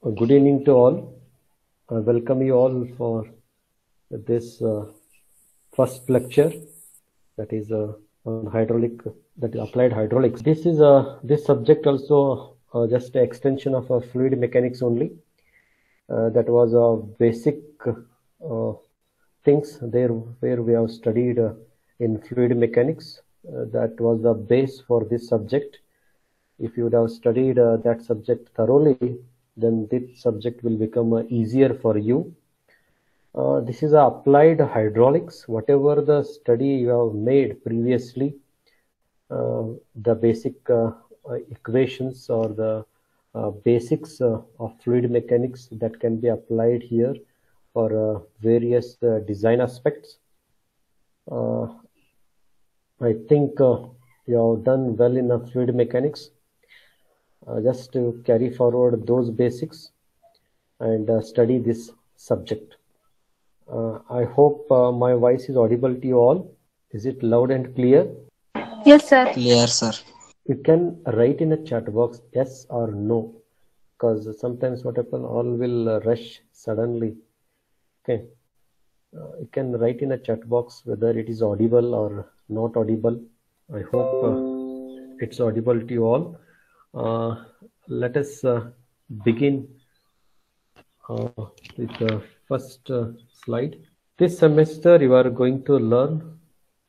Good evening to all. I welcome you all for this first lecture, that is on hydraulic, that is applied hydraulics. This subject also just an extension of fluid mechanics only. That was a basic things there where we have studied in fluid mechanics. That was the base for this subject. If you would have studied that subject thoroughly, then this subject will become easier for you. This is applied hydraulics. Whatever the study you have made previously, the basic equations or the basics of fluid mechanics that can be applied here for various design aspects. I think you have done well in fluid mechanics. Just to carry forward those basics and study this subject. I hope my voice is audible to you all. Is it loud and clear? Yes, sir. Clear, sir. You can write in a chat box yes or no, because sometimes what happens, all will rush suddenly. Okay, you can write in a chat box whether it is audible or not audible. I hope it's audible to you all. Let us begin with the first slide. This semester you are going to learn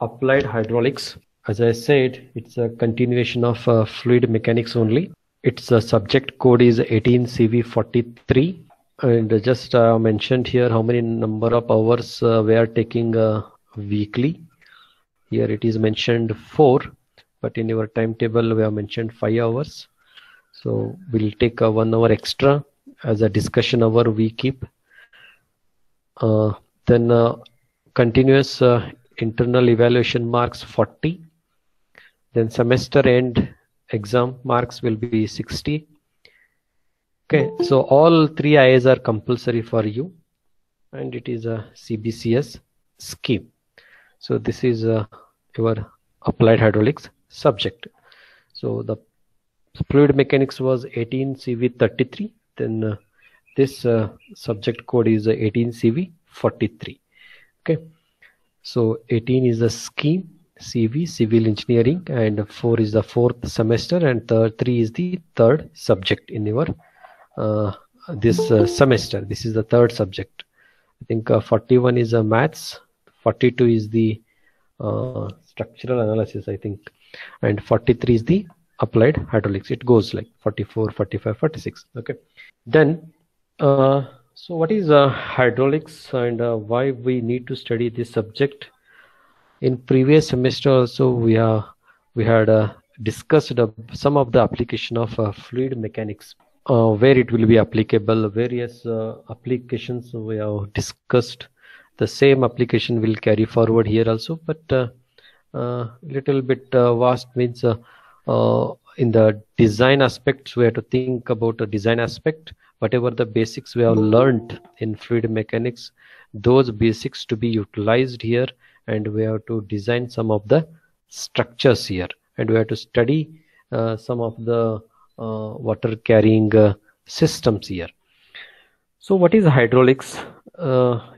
applied hydraulics. As I said, it's a continuation of fluid mechanics only. Its subject code is 18CV43, and just mentioned here how many number of hours we are taking weekly. Here it is mentioned 4, but in your timetable we have mentioned 5 hours. So we'll take 1 hour extra as a discussion hour we keep. Then continuous internal evaluation marks 40. Then semester end exam marks will be 60. Okay, so all 3 IAs are compulsory for you, and it is a CBCS scheme. So this is your applied hydraulics subject. So the fluid mechanics was 18CV33. Then this subject code is 18CV43. Okay, so 18 is the scheme, CV, civil engineering, and 4 is the 4th semester, and 3 is the 3rd subject in your this semester. This is the 3rd subject. I think 41 is maths, 42 is the structural analysis, I think, and 43 is the applied hydraulics. It goes like 44, 45, 46. Okay, then so what is hydraulics and why we need to study this subject? In previous semester also we had discussed some of the application of fluid mechanics, where it will be applicable. Various applications we have discussed. The same application will carry forward here also, but little bit vast means in the design aspects we have to think about a design aspect. Whatever the basics we have learned in fluid mechanics, those basics to be utilized here, and we have to design some of the structures here, and we have to study some of the water carrying systems here. So what is hydraulics?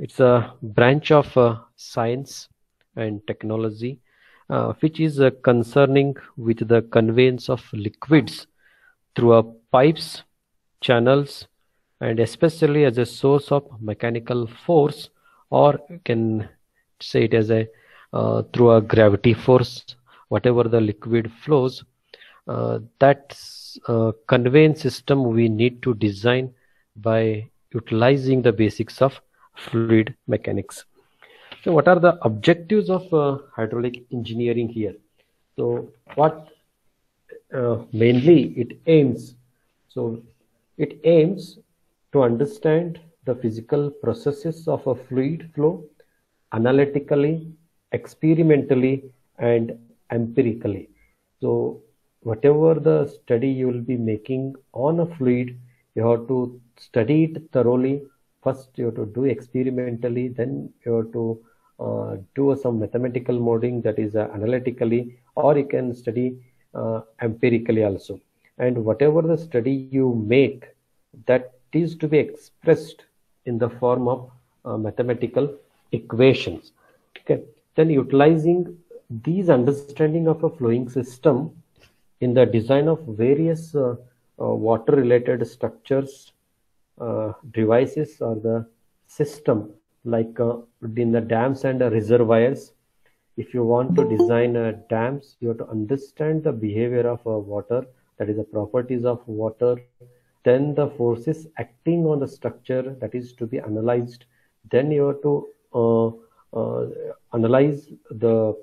It's a branch of science and technology which is concerning with the conveyance of liquids through pipes, channels, and especially as a source of mechanical force, or you can say it as a through a gravity force. Whatever the liquid flows, that conveyance system we need to design by utilizing the basics of fluid mechanics. So what are the objectives of hydraulic engineering here? So what mainly it aims? So it aims to understand the physical processes of a fluid flow analytically, experimentally, and empirically. So whatever the study you will be making on a fluid, you have to study it thoroughly. First you have to do experimentally, then you have to do some mathematical modeling, that is analytically, or you can study empirically also. And whatever the study you make, that is to be expressed in the form of mathematical equations. Okay, then utilizing these understanding of a flowing system in the design of various water related structures, devices, or the system, like in the dams and reservoirs. If you want to design dams, you have to understand the behavior of water, that is the properties of water, then the forces acting on the structure, that is to be analyzed. Then you have to analyze the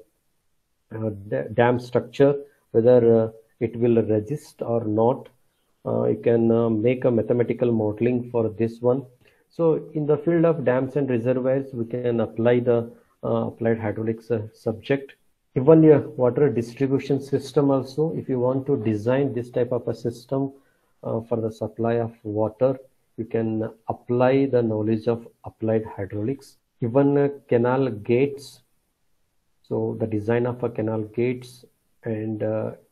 dam structure, whether it will resist or not. You can make a mathematical modeling for this one. So in the field of dams and reservoirs, we can apply the applied hydraulics subject. Even your water distribution system also, if you want to design this type of a system for the supply of water, you can apply the knowledge of applied hydraulics. Even canal gates, so the design of a canal gates and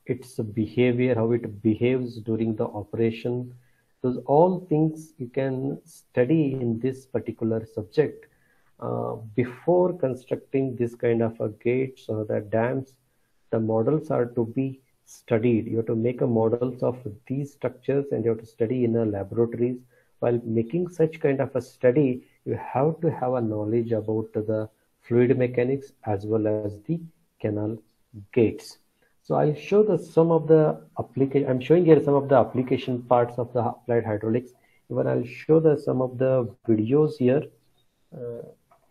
its behavior, how it behaves during the operation, those all things you can study in this particular subject. Before constructing this kind of a gates or the dams, the models are to be studied. You have to make a models of these structures and you have to study in the laboratories. While making such kind of a study, you have to have a knowledge about the fluid mechanics as well as the canal gates. So I'll show some of the application. I'm showing here some of the application parts of the applied hydraulics. Even I'll show some of the videos here.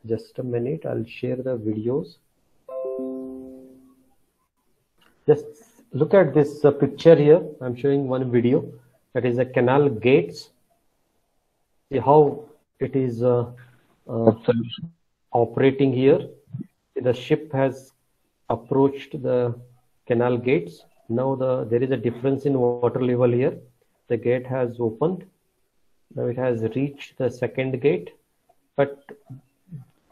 Just a minute, I'll share the videos. Just look at this picture here. I'm showing one video that is a canal gates. See how it is operating here. The ship has approached the canal gates. Now there is a difference in water level here. The gate has opened. Now it has reached the second gate, but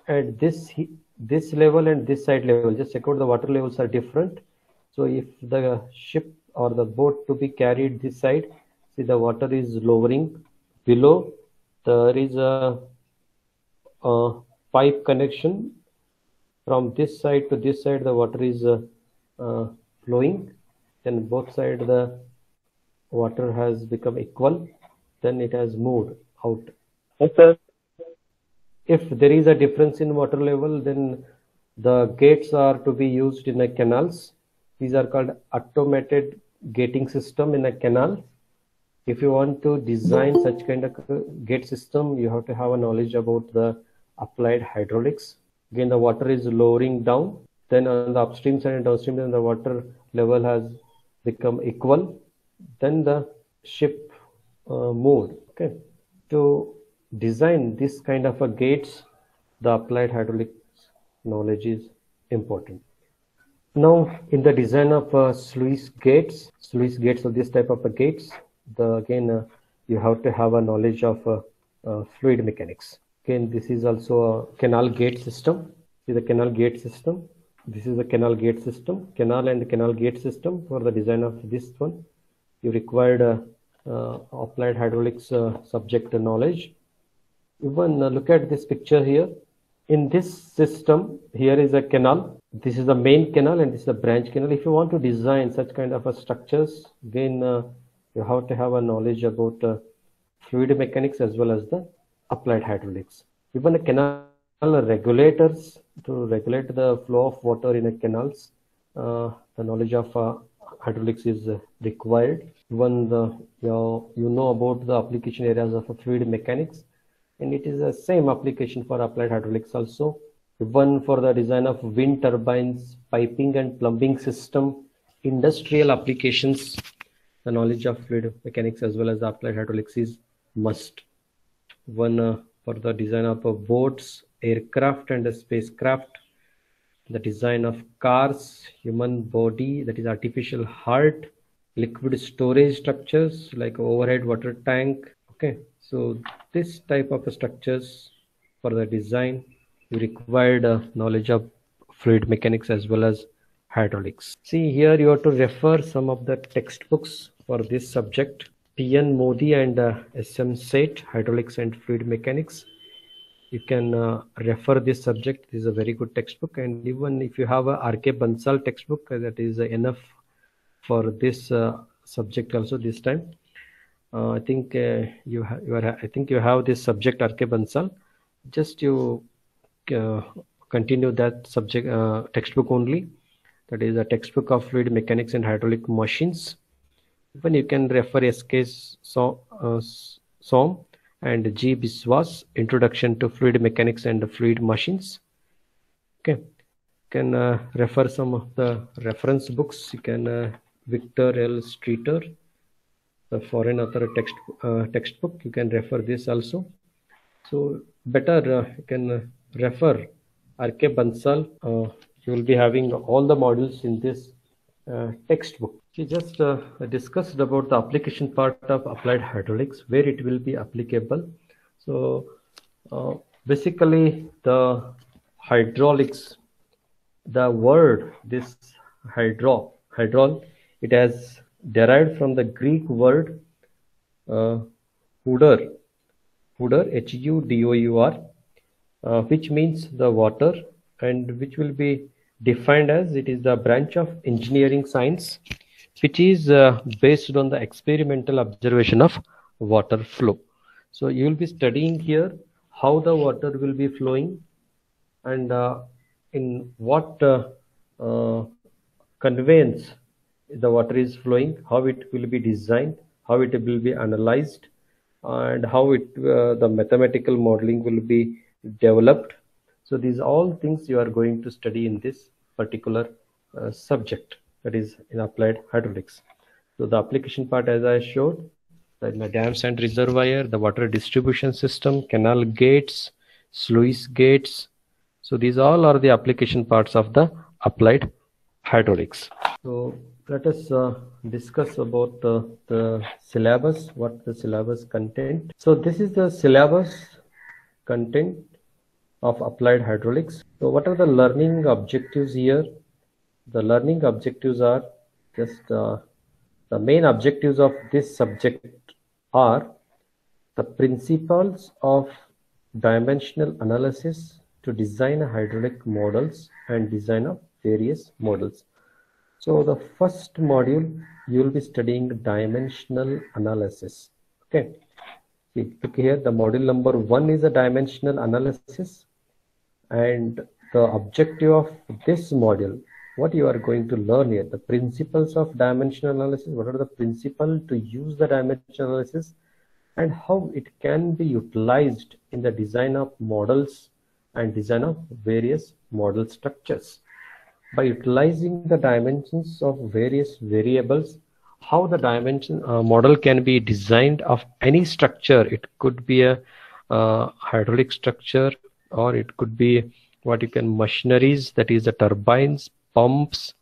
at this level and this side level, just check out, the water levels are different. So if the ship or the boat to be carried this side, see the water is lowering. Below there is a pipe connection. From this side to this side, the water is flowing. Then both sides the water has become equal. Then it has moved out. Okay. If there is a difference in water level, then the gates are to be used in a canals. These are called automated gating system in a canal. If you want to design such kind of gate system, you have to have a knowledge about the applied hydraulics. Again, the water is lowering down. Then on the upstream side and downstream, then the water level has become equal. Then the ship moved. Okay. To design this kind of a gates, the applied hydraulics knowledge is important. Now in the design of sluice gates of this type of gates, again you have to have a knowledge of fluid mechanics. Again, this is also a canal gate system. See the canal gate system. This is the canal gate system, canal and canal gate system. For the design of this one, you required applied hydraulics subject knowledge. Even look at this picture here. In this system, here is a canal. This is the main canal and this is the branch canal. If you want to design such kind of structures, again you have to have a knowledge about fluid mechanics as well as the applied hydraulics. Even the canal regulators, to regulate the flow of water in a canals, the knowledge of hydraulics is required. Even you know about the application areas of fluid mechanics, and it is the same application for applied hydraulics also. Even for the design of wind turbines, piping and plumbing system, industrial applications, the knowledge of fluid mechanics as well as the applied hydraulics is must. One for the design of boats, aircraft and spacecraft, the design of cars, human body, that is artificial heart, liquid storage structures like overhead water tank. Okay, so this type of structures for the design, you required knowledge of fluid mechanics as well as hydraulics. See here, you have to refer some of the textbooks for this subject. P.N. Modi and S.M. Seth, Hydraulics and Fluid Mechanics. You can refer this subject. This is a very good textbook, and even if you have a R.K. Bansal textbook, that is enough for this subject also this time. I think you have this subject R.K. Bansal. Just you continue that subject textbook only. That is a textbook of fluid mechanics and hydraulic machines. Even you can refer S.K. Som and G. Biswas, Introduction to Fluid Mechanics and Fluid Machines. Okay, you can refer some of the reference books. You can Victor L. Streeter, the foreign author textbook. You can refer this also. So better you can refer R.K. Bansal. You will be having all the modules in this textbook. We just discussed about the application part of applied hydraulics, where it will be applicable. So basically the hydraulics, the word this hydrol, it has derived from the Greek word hudor, H-U-D-O-U-R, which means the water, and which will be defined as it is the branch of engineering science which is based on the experimental observation of water flow. So you will be studying here how the water will be flowing and in what conveyance the water is flowing, how it will be designed, how it will be analyzed, and how the mathematical modeling will be developed. So these all things you are going to study in this particular subject, that is in applied hydraulics. So the application part, as I showed, the dams and reservoir, the water distribution system, canal gates, sluice gates. So these all are the application parts of the applied hydraulics. So let us discuss about the syllabus, what the syllabus content. So this is the syllabus content of applied hydraulics. So what are the learning objectives here? The learning objectives are just the main objectives of this subject are the principles of dimensional analysis to design hydraulic models and design of various models. So the first module you will be studying dimensional analysis. Okay, see, look here, the module number 1 is a dimensional analysis, and the objective of this module, what you are going to learn here, the principles of dimensional analysis, what are the principles to use the dimensional analysis, and how it can be utilized in the design of models and design of various model structures. By utilizing the dimensions of various variables, how the dimension model can be designed of any structure. It could be a hydraulic structure, or it could be what you can machineries, that is the turbines, pumps.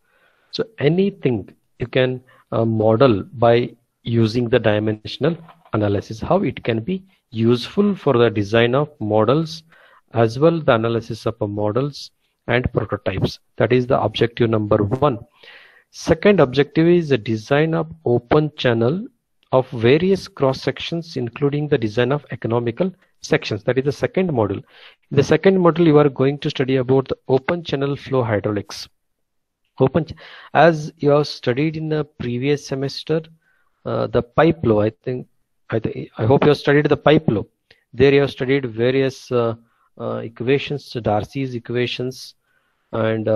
So anything you can model by using the dimensional analysis, how it can be useful for the design of models as well the analysis of models and prototypes. That is the objective number 1. Second objective is the design of open channel of various cross sections, including the design of economical sections. That is the second module. In the second module, you are going to study about the open channel flow hydraulics. As you have studied in the previous semester, the pipe flow. I hope you have studied the pipe flow. There you have studied various equations, Darcy's equations, and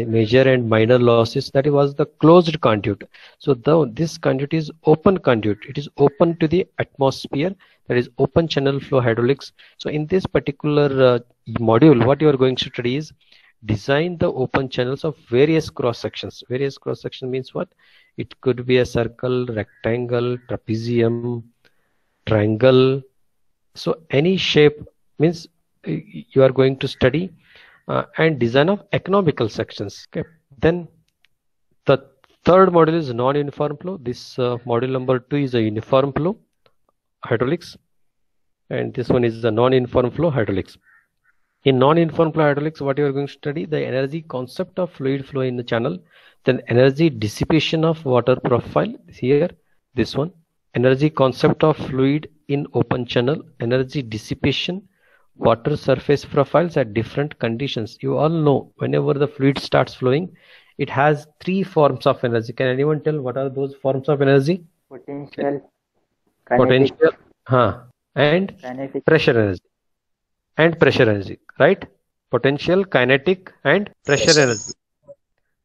major and minor losses. That was the closed conduit. So this conduit is open conduit. It is open to the atmosphere. That is open channel flow hydraulics. So in this particular module, what you are going to study is design the open channels of various cross sections. Various cross section means what? It could be a circle, rectangle, trapezium, triangle. So any shape means you are going to study and design of economical sections. Okay. Then the third module is non-uniform flow. This module number 2 is a uniform flow hydraulics, and this one is the non-uniform flow hydraulics. In non-uniform flow hydraulics, what you are going to study, the energy concept of fluid flow in the channel, then energy dissipation of water profile here, this one, energy concept of fluid in open channel, energy dissipation, water surface profiles at different conditions. You all know whenever the fluid starts flowing, it has three forms of energy. Can anyone tell what are those forms of energy? Potential, kinetic, Potential, and kinetic, pressure energy. And pressure energy, right? Potential, kinetic, and pressure energy.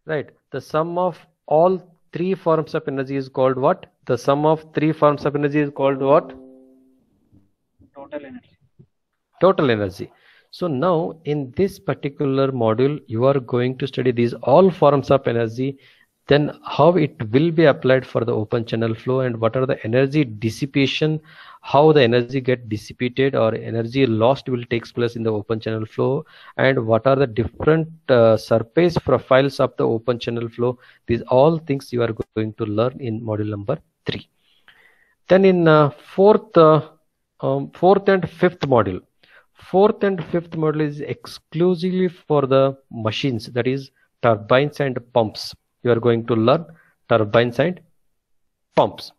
Right. The sum of all three forms of energy is called what? The sum of three forms of energy is called what? total energy. Total energy. So now in this particular module, you are going to study these all forms of energy, then how it will be applied for the open channel flow, and what are the energy dissipation, how the energy get dissipated or energy lost will takes place in the open channel flow, and what are the different surface profiles of the open channel flow. These all things you are going to learn in module number 3. Then in fourth and fifth module, fourth and fifth module is exclusively for the machines, that is turbines and pumps. You are going to learn turbines and pumps,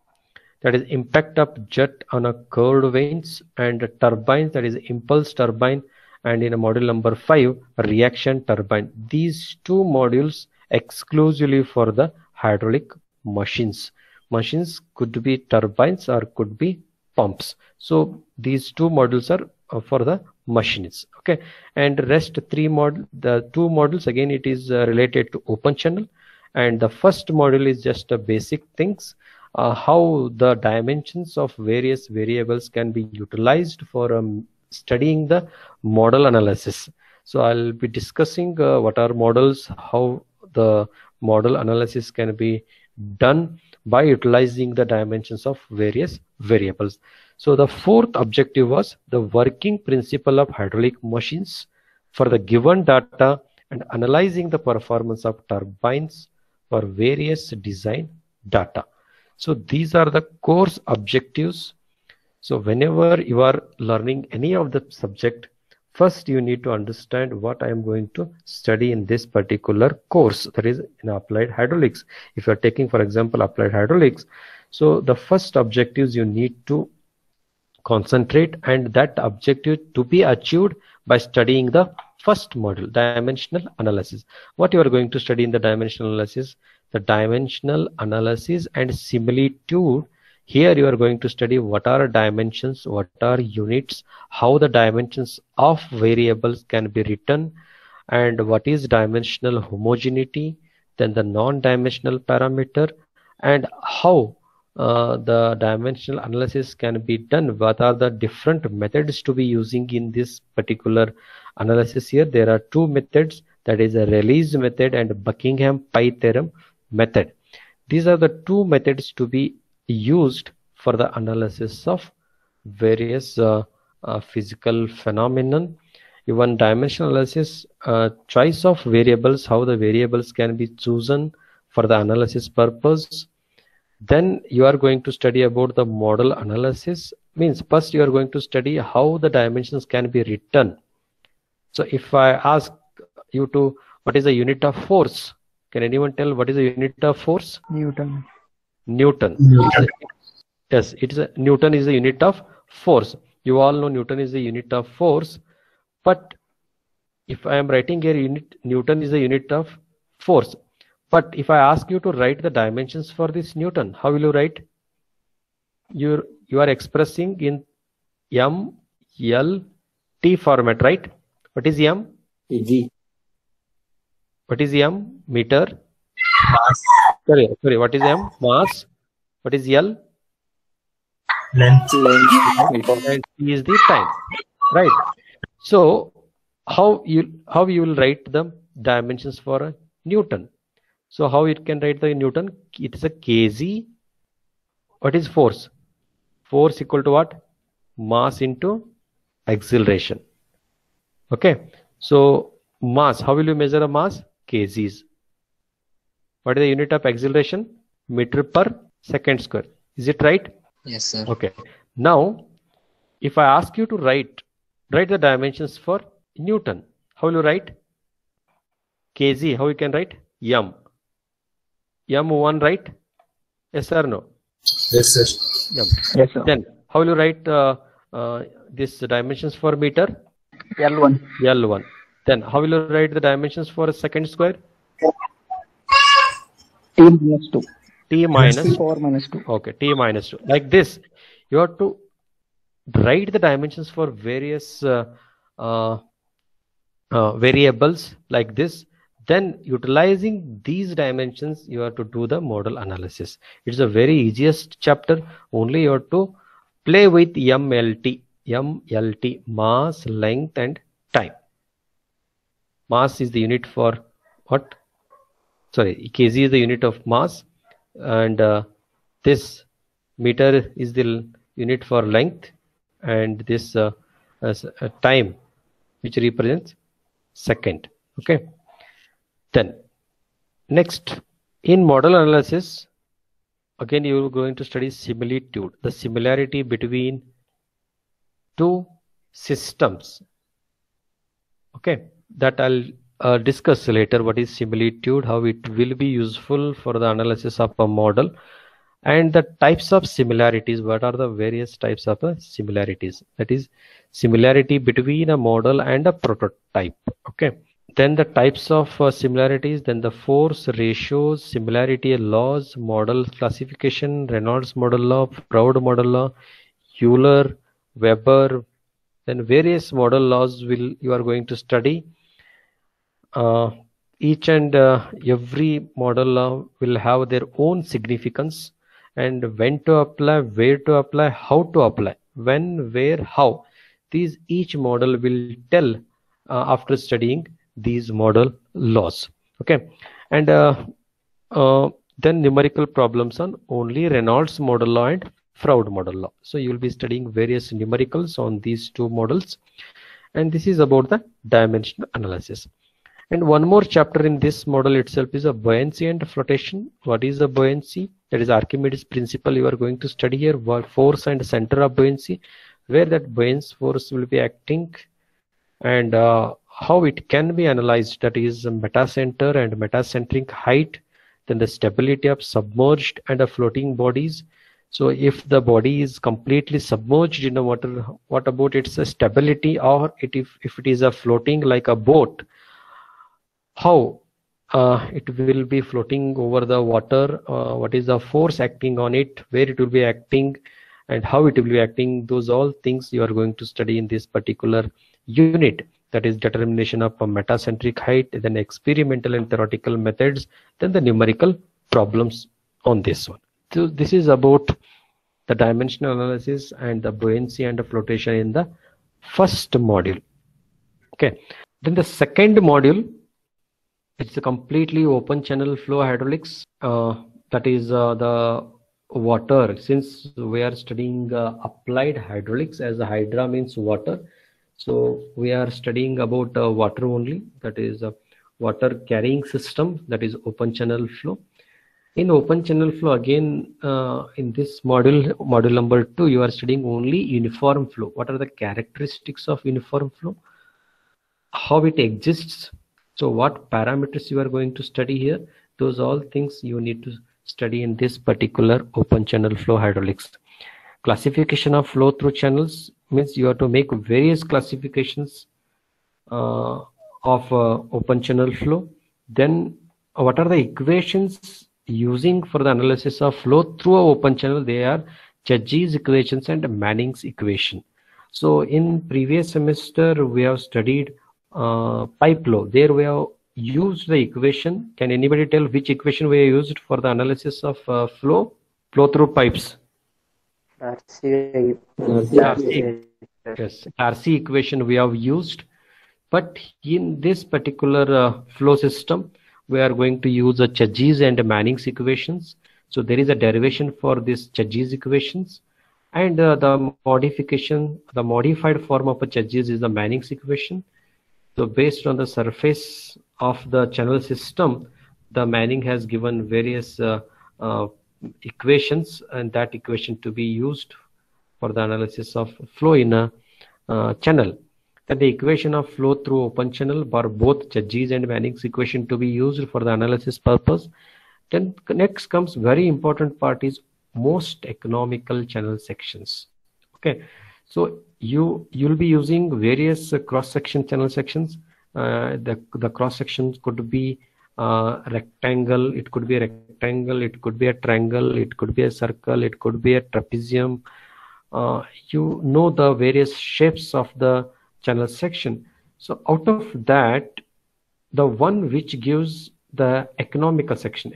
that is impact of jet on a curved vanes, and turbines, that is impulse turbine, and in a module number 5 reaction turbine. These two modules exclusively for the hydraulic machines. Machines could be turbines or could be pumps. So these two modules are for the machines. Okay, and rest the two modules again it is related to open channel, and the first module is just a basic things, how the dimensions of various variables can be utilized for studying the model analysis. So I'll be discussing what are models, how the model analysis can be done by utilizing the dimensions of various variables. So the fourth objective was the working principle of hydraulic machines for the given data and analyzing the performance of turbines for various design data. So these are the course objectives. So whenever you are learning any of the subject, first you need to understand what I am going to study in this particular course, that is in applied hydraulics. If you are taking, for example, applied hydraulics, so the first objectives you need to concentrate, and that objective to be achieved by studying the first module, dimensional analysis. What you are going to study in the dimensional analysis? The dimensional analysis and similitude. Here you are going to study what are dimensions, what are units, how the dimensions of variables can be written, and what is dimensional homogeneity, then the non-dimensional parameter, and how the dimensional analysis can be done. What are the different methods to be using in this particular analysis? Here there are two methods, that is a Rayleigh's method and Buckingham pi theorem method. These are the two methods to be used for the analysis of various physical phenomenon. Even dimensional analysis, choice of variables, how the variables can be chosen for the analysis purpose. Then you are going to study about the model analysis, means first you are going to study how the dimensions can be written. So if I ask you to, what is the unit of force? Can anyone tell what is the unit of force? Newton. Newton. Yes, it is Newton is the unit of force. You all know Newton is the unit of force, but if I am writing here Newton is the unit of force, but if I ask you to write the dimensions for this Newton, how will you write? You are expressing in M, L, T format, right? What is M? G. What is M? Meter. Mass. Sorry. What is M? Mass. What is L? Length. And T is the time, right? So how you will write the dimensions for a Newton? So how it can write the Newton? It is a kg. What is force? Force equal to what? Mass into acceleration. Okay. So mass, how will you measure a mass? Kgs. What is the unit of acceleration? Meter per second square. Is it right? Yes, sir. Okay. Now, if I ask you to write the dimensions for Newton, how will you write? Kg, how you can write? M1, right? Yes or no? Yes, sir. Yeah. Yes, sir. Then how will you write these dimensions for meter? L1. L1. Then how will you write the dimensions for a second square? T minus 2. T minus. Power minus 2. Okay, T minus 2. Like this, you have to write the dimensions for various variables like this. Then utilizing these dimensions, you have to do the model analysis. It's the very easiest chapter. Only you have to play with MLT. MLT, mass, length and time. Mass is the unit for what? Sorry, kg is the unit of mass, and this meter is the unit for length, and this as a time which represents second. Okay. Then next, in model analysis, again you are going to study similitude, the similarity between two systems. Okay, that I'll discuss later. What is similitude, how it will be useful for the analysis of a model, and the types of similarities. What are the various types of similarities? That is similarity between a model and a prototype. Okay. Then the types of similarities, then the force ratios, similarity laws, model classification, Reynolds model law, Proud model law, Euler, Weber, then various model laws you are going to study. Each and every model law will have their own significance, and when to apply, where to apply, how to apply, when, where, how. These each model will tell after studying these model laws. Okay. And then numerical problems on only Reynolds model law and Proud model law. So you will be studying various numericals on these two models, and this is about the dimensional analysis. And one more chapter in this model itself is a buoyancy and flotation. What is the buoyancy? That is Archimedes principle you are going to study here, force and center of buoyancy, where that buoyant force will be acting, and how it can be analyzed, that is metacenter and metacentric height, then the stability of submerged and floating bodies. So if the body is completely submerged in the water, what about its stability? Or if it is a floating like a boat, how it will be floating over the water, what is the force acting on it, where it will be acting, and how it will be acting. Those all things you are going to study in this particular unit. That is determination of a metacentric height, then experimental and theoretical methods, then the numerical problems on this one. So this is about the dimensional analysis and the buoyancy and the flotation in the first module. Okay. Then the second module, it's a completely open channel flow hydraulics. That is the water. Since we are studying applied hydraulics, as hydra means water, so we are studying about water only. That is a water carrying system, that is open channel flow. In open channel flow, again in this module number 2, you are studying only uniform flow. What are the characteristics of uniform flow, how it exists, so what parameters you are going to study here. Those all things you need to study in this particular open channel flow hydraulics. Classification of flow through channels means you have to make various classifications of open channel flow. Then what are the equations using for the analysis of flow through an open channel? They are Chudzy's equations and Manning's equation. So in previous semester we have studied pipe flow. There we have used the equation. Can anybody tell which equation we have used for the analysis of flow through pipes? RC. Yes, RC equation we have used. But in this particular flow system, we are going to use the Chudzy's and Manning's equations. So there is a derivation for this Chudzy's equations, and the modified form of a Chudzy's is the Manning's equation. So based on the surface of the channel system, the Manning has given various equations, and that equation to be used for the analysis of flow in a channel. Then the equation of flow through open channel for both Chudzy's and Manning's equation to be used for the analysis purpose. Then next comes very important part is most economical channel sections. Okay, so you'll be using various cross-section channel sections. The cross sections could be rectangle, it could be a rectangle, it could be a triangle, it could be a circle, it could be a trapezium. You know the various shapes of the channel section. So out of that, the one which gives the economical section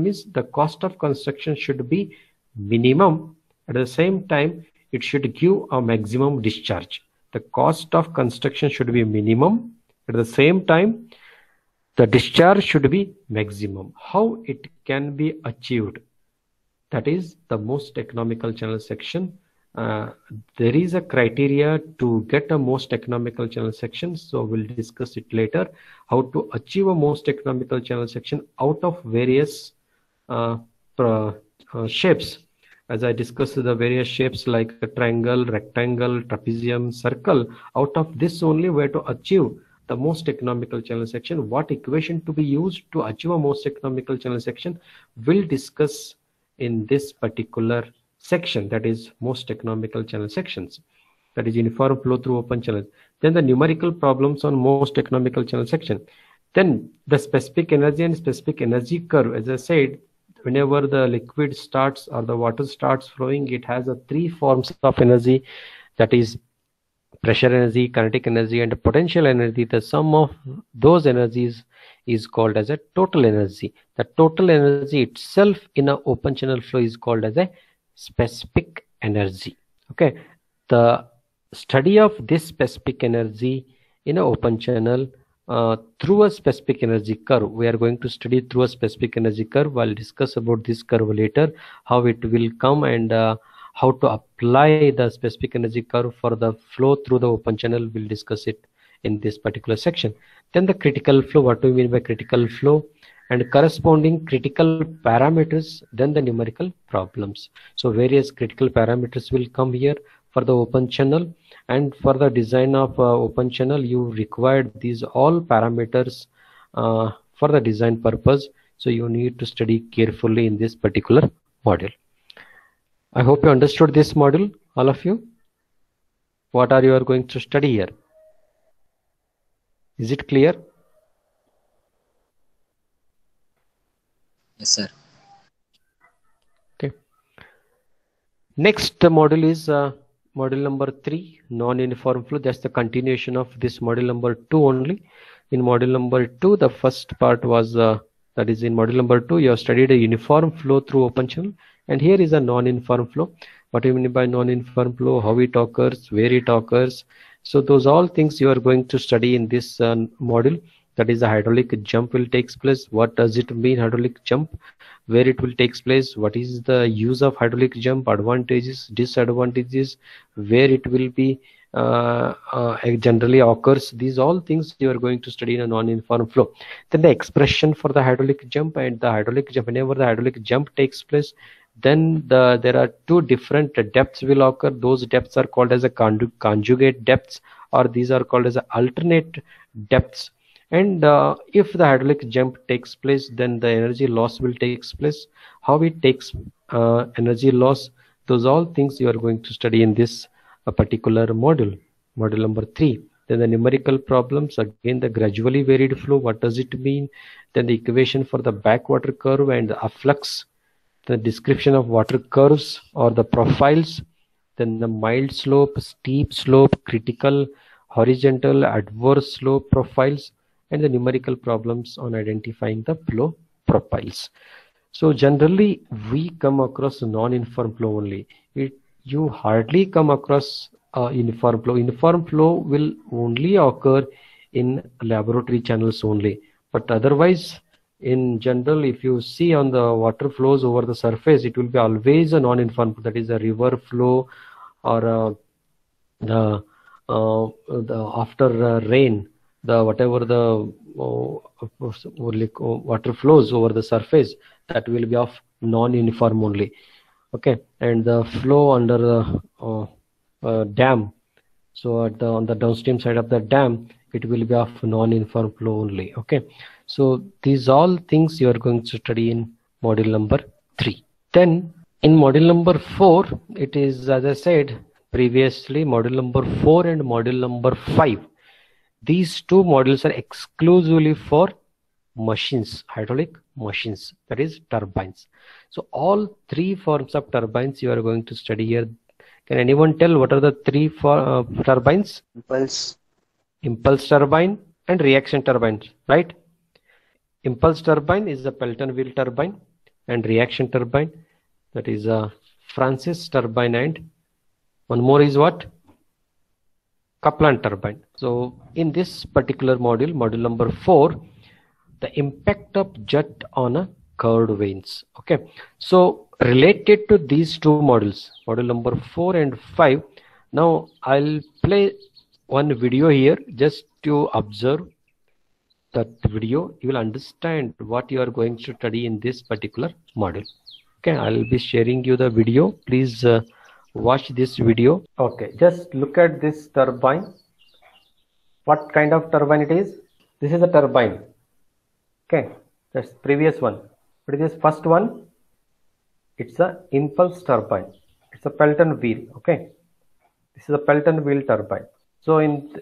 means the cost of construction should be minimum. At the same time, it should give a maximum discharge. The cost of construction should be minimum. At the same time, the discharge should be maximum. How it can be achieved? That is the most economical channel section. There is a criteria to get a most economical channel section, so we'll discuss it later, how to achieve a most economical channel section out of various shapes. As I discussed the various shapes like a triangle, rectangle, trapezium, circle, out of this only where to achieve the most economical channel section, what equation to be used to achieve a most economical channel section, we'll discuss in this particular section, that is most economical channel sections, that is uniform flow through open channels. Then the numerical problems on most economical channel section. Then the specific energy and specific energy curve. As I said, whenever the liquid starts or the water starts flowing, it has a three forms of energy, that is pressure energy, kinetic energy, and potential energy. The sum of those energies is called as a total energy. The total energy itself in an open channel flow is called as a specific energy. Okay, the study of this specific energy in an open channel through a specific energy curve. We are going to study through a specific energy curve. I'll discuss about this curve later, how it will come, and how to apply the specific energy curve for the flow through the open channel. We'll discuss it in this particular section. Then the critical flow, what do we mean by critical flow, and corresponding critical parameters, then the numerical problems. So various critical parameters will come here for the open channel, and for the design of open channel you required these all parameters for the design purpose. So you need to study carefully in this particular module. I hope you understood this module, all of you. What are you are going to study here? Is it clear? Yes, sir. Okay. Next module is module number 3, non-uniform flow. That's the continuation of this module number 2 only. In module number 2, the first part was that is in module number 2 you have studied a uniform flow through open channel, and here is a non-uniform flow. What do you mean by non-uniform flow? How it occurs, where it occurs? So those all things you are going to study in this module. That is, the hydraulic jump will takes place. What does it mean, hydraulic jump? Where it will takes place? What is the use of hydraulic jump? Advantages, disadvantages, where it will be generally occurs. These all things you are going to study in a non-uniform flow. Then the expression for the hydraulic jump, and the hydraulic jump, whenever the hydraulic jump takes place, then there are two different depths will occur. Those depths are called as a conjugate depths, or these are called as alternate depths. And if the hydraulic jump takes place, then the energy loss will takes place. How it takes energy loss, those all things you are going to study in this particular module, module number 3. Then the numerical problems, again the gradually varied flow, what does it mean? Then the equation for the backwater curve and the afflux, the description of water curves or the profiles, then the mild slope, steep slope, critical, horizontal, adverse slope profiles, and the numerical problems on identifying the flow profiles. So generally we come across non-uniform flow only. You hardly come across uniform flow. Uniform flow will only occur in laboratory channels only, but otherwise in general, if you see on the water flows over the surface, it will be always a non-uniform, that is a river flow, or after rain, whatever the water flows over the surface, that will be of non-uniform only. Okay, and the flow under the dam, so on the downstream side of the dam, it will be of non-uniform flow only. Okay, so these all things you are going to study in module number 3. Then In module number 4, it is, as I said previously, module number 4 and module number 5. These two modules are exclusively for machines, hydraulic machines, that is turbines. So all three forms of turbines you are going to study here. Can anyone tell what are the three turbines? Impulse turbine and reaction turbines, right? Impulse turbine is the Pelton wheel turbine, and reaction turbine, that is a Francis turbine, and one more is what? Kaplan turbine. So in this particular module, module number 4, the impact of jet on a curved vanes. Okay, so related to these two modules, module number 4 and 5, now I'll play one video here just to observe that video. You will understand what you are going to study in this particular module. Okay, I'll be sharing you the video. Please watch this video. Okay, just look at this turbine. What kind of turbine it is? This is a turbine. Okay, that's previous one. What is this first one? It's a impulse turbine. It's a Pelton wheel. Okay, this is a Pelton wheel turbine. So in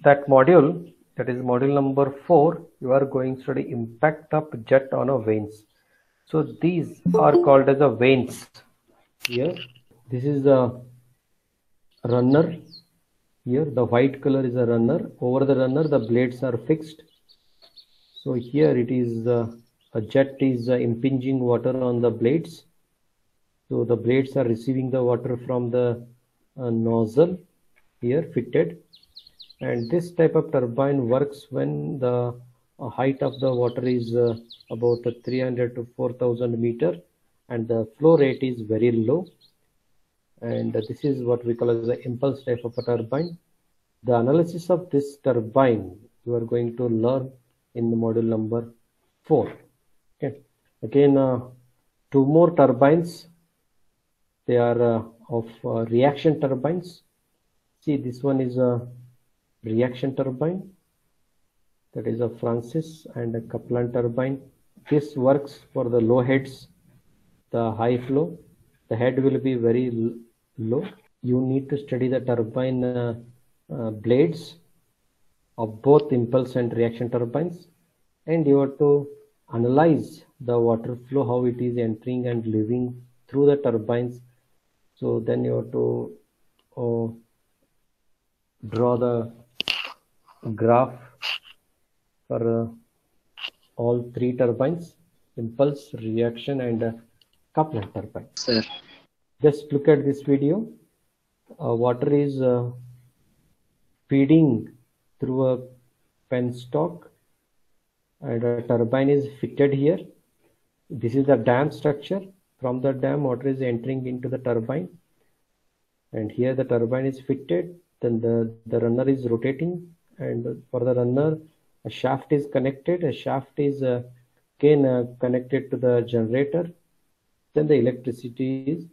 that module, that is module number 4, you are going to study impact of jet on a vanes. So these are called as a vanes. Here, this is the runner. Here, the white color is a runner. Over the runner, the blades are fixed. So here it is a jet is impinging water on the blades. So the blades are receiving the water from the nozzle here fitted. And this type of turbine works when the height of the water is about 300 to 4000 meter and the flow rate is very low. And this is what we call as the impulse type of a turbine. The analysis of this turbine you are going to learn in the module number 4. Okay. Again, two more turbines. They are of reaction turbines. See, this one is a reaction turbine. That is a Francis and a Kaplan turbine. This works for the low heads, the high flow. The head will be very low. You need to study the turbine blades of both impulse and reaction turbines, and you have to analyze the water flow, how it is entering and leaving through the turbines. So then you have to draw the graph for all three turbines, impulse, reaction and Kaplan turbine. Sir. Just look at this video. Water is feeding through a penstock and a turbine is fitted here. This is the dam structure. From the dam, water is entering into the turbine, and here the turbine is fitted. Then the runner is rotating, and for the runner a shaft is connected. A shaft is again connected to the generator. Then the electricity is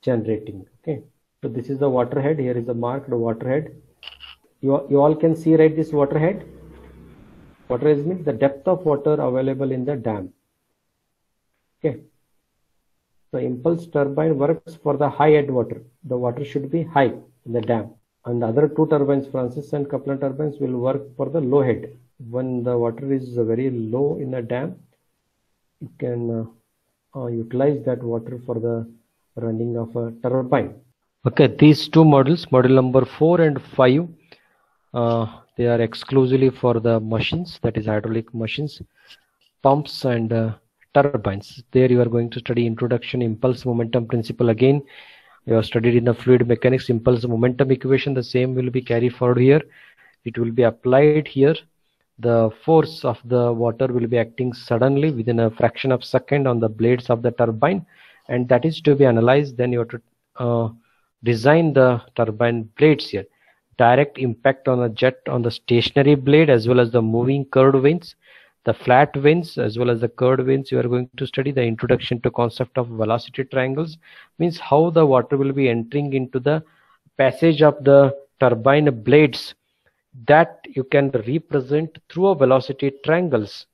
generating. Okay, so this is the water head. Here is the marked water head. You all can see, right, this water head. Water head means the depth of water available in the dam. Okay, so impulse turbine works for the high head water. The water should be high in the dam. And the other two turbines, Francis and Kaplan turbines, will work for the low head. When the water is very low in the dam, you can utilize that water for the running of a turbine. Okay, these two models, model number 4 and 5, they are exclusively for the machines, that is hydraulic machines, pumps and turbines. There you are going to study introduction, impulse momentum principle. Again, you have studied in the fluid mechanics, impulse momentum equation. The same will be carried forward here. It will be applied here. The force of the water will be acting suddenly within a fraction of a second on the blades of the turbine, and that is to be analyzed. Then you have to design the turbine blades here. Direct impact on a jet on the stationary blade as well as the moving curved vanes, the flat vanes as well as the curved vanes. You are going to study the introduction to concept of velocity triangles, means how the water will be entering into the passage of the turbine blades, that you can represent through a velocity triangles.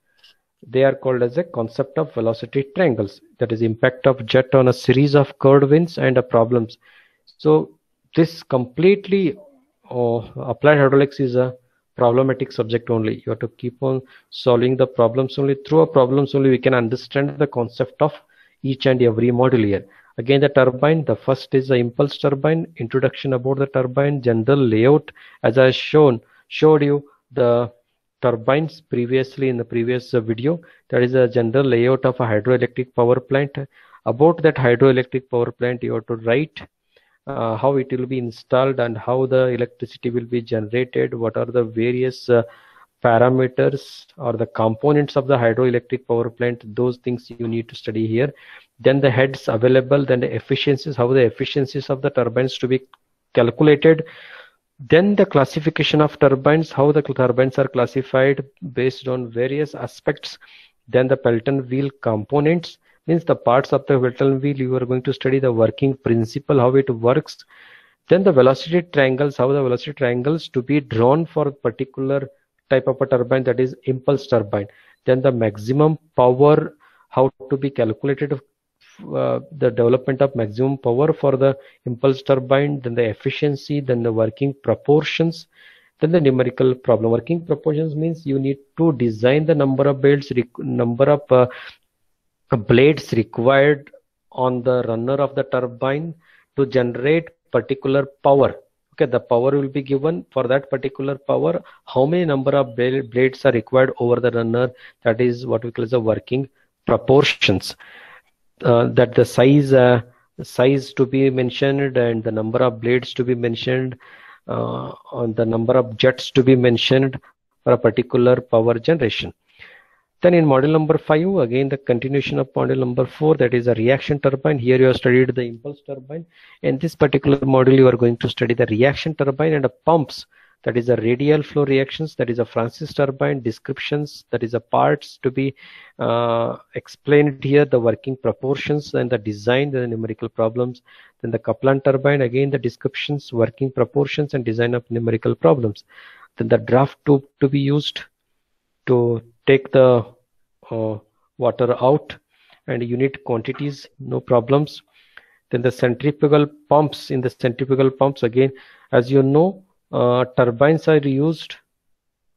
They are called as a concept of velocity triangles, that is impact of jet on a series of curved winds and problems. So this completely applied hydraulics is a problematic subject only. You have to keep on solving the problems only. Through problems only we can understand the concept of each and every module here. Again, the turbine, the first is the impulse turbine, introduction about the turbine, general layout. As I showed you the turbines previously in the previous video, that is a general layout of a hydroelectric power plant. About that hydroelectric power plant, you have to write how it will be installed and how the electricity will be generated, what are the various parameters or the components of the hydroelectric power plant. Those things you need to study here. Then the heads available, then the efficiencies, how the efficiencies of the turbines to be calculated. Then the classification of turbines, how the turbines are classified based on various aspects. Then the Pelton wheel components, means the parts of the Pelton wheel. You are going to study the working principle, how it works. Then the velocity triangles, how the velocity triangles to be drawn for a particular type of a turbine, that is impulse turbine. Then the maximum power, how to be calculated, the development of maximum power for the impulse turbine, then the efficiency, then the working proportions, then the numerical problem. Working proportions means you need to design the number of blades required on the runner of the turbine to generate particular power. Okay, the power will be given for that particular power. How many number of blades are required over the runner? That is what we call as the working proportions. That the size to be mentioned and the number of blades to be mentioned, on the number of jets to be mentioned for a particular power generation. Then in module number 5, again the continuation of module number 4, that is a reaction turbine. Here you have studied the impulse turbine. In this particular module you are going to study the reaction turbine and the pumps, that is a radial flow reactions, that is a Francis turbine descriptions, that is a parts to be explained here, the working proportions and the design, the numerical problems. Then the Kaplan turbine, again the descriptions, working proportions and design of numerical problems. Then the draft tube to be used to take the water out and unit quantities, no problems. Then the centrifugal pumps, in the centrifugal pumps, again as you know, turbines are used.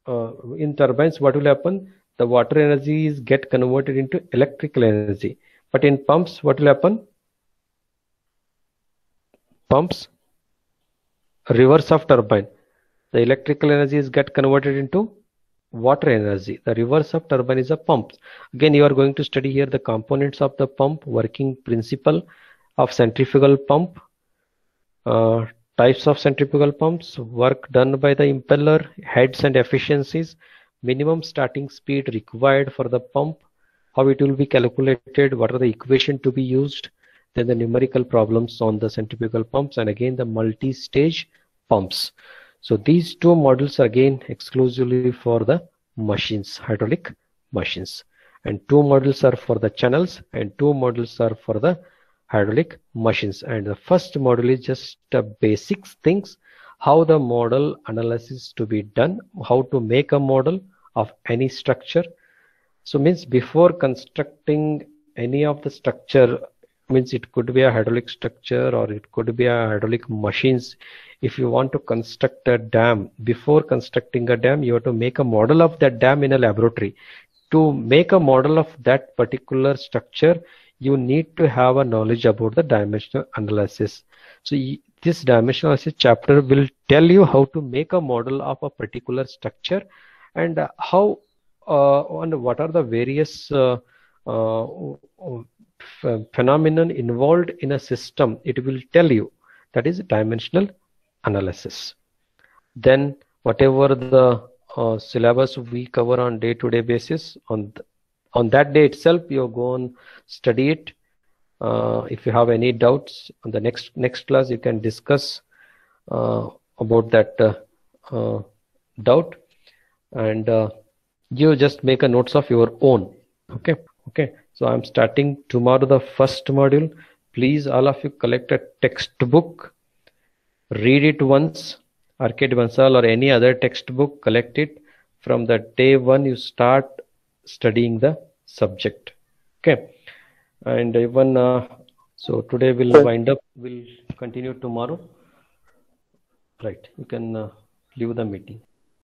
In turbines what will happen, the water energy is get converted into electrical energy, but in pumps what will happen, pumps reverse of turbine, the electrical energy is get converted into water energy. The reverse of turbine is a pump. Again you are going to study here the components of the pump, working principle of centrifugal pump, types of centrifugal pumps, work done by the impeller, heads and efficiencies, minimum starting speed required for the pump, how it will be calculated, what are the equation to be used, then the numerical problems on the centrifugal pumps, and again the multi-stage pumps. So these two modules are again exclusively for the machines, hydraulic machines, and 2 modules are for the channels and 2 modules are for the hydraulic machines. And the first module is just basic things, how the model analysis to be done, how to make a model of any structure. So means before constructing any of the structure, means it could be a hydraulic structure or it could be a hydraulic machines. If you want to construct a dam, before constructing a dam you have to make a model of that dam in a laboratory. To make a model of that particular structure you need to have a knowledge about the dimensional analysis. So this dimensional analysis chapter will tell you how to make a model of a particular structure and how and what are the various phenomenon involved in a system. It will tell you, that is dimensional analysis. Then whatever the syllabus we cover on day-to-day basis, on that day itself you go and study it. If you have any doubts on the next class you can discuss about that doubt, and you just make a notes of your own. Okay, so I'm starting tomorrow the first module. Please all of you collect a textbook, read it once, Arcade Bansal or any other textbook, collect it. From the day 1 you start studying the subject. Okay, and even so today we'll wind up. We'll continue tomorrow. Right, you can leave the meeting.